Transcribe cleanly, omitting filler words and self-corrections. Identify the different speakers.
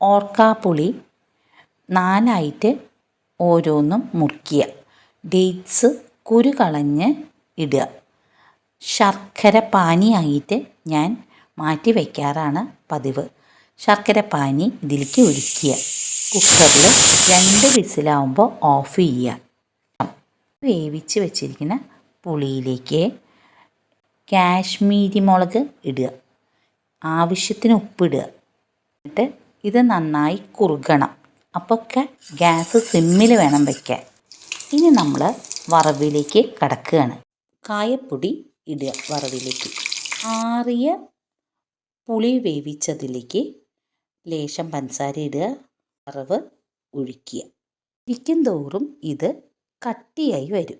Speaker 1: ഓർക്കാപ്പുളി 4ആയിട്ട് ഓരോന്നും മുറിക്കുക. ഡേറ്റ്സ് കുരു കളഞ്ഞ് ഇടുക. ശർക്കര പാനിയായിട്ട് ഞാൻ മാറ്റി വയ്ക്കാറാണ് പതിവ്. ശർക്കര പാനി ഇതിലേക്ക് ഒഴിക്കുക. കുക്കറിൽ 2 വിസിലാവുമ്പോൾ ഓഫ് ചെയ്യുക. വേവിച്ച് വെച്ചിരിക്കുന്ന പുളിയിലേക്ക് കാശ്മീരി മുളക് ഇടുക. ആവശ്യത്തിന് ഉപ്പിടുക. എന്നിട്ട് ഇത് നന്നായി കുറുകണം. അപ്പോഴൊക്കെ ഗ്യാസ് സിമ്മിൽ വേണം വയ്ക്കാൻ. ഇനി നമ്മൾ വറവിലേക്ക് കടക്കുകയാണ്. കായപ്പൊടി ഇടുക വറവിലേക്ക്. ആറിയ പുളി വേവിച്ചതിലേക്ക് ലേശം പഞ്ചസാര ഇടുക. വറവ് ഒഴിക്കുക. ഇരിക്കും തോറും ഇത് കട്ടിയായി വരും.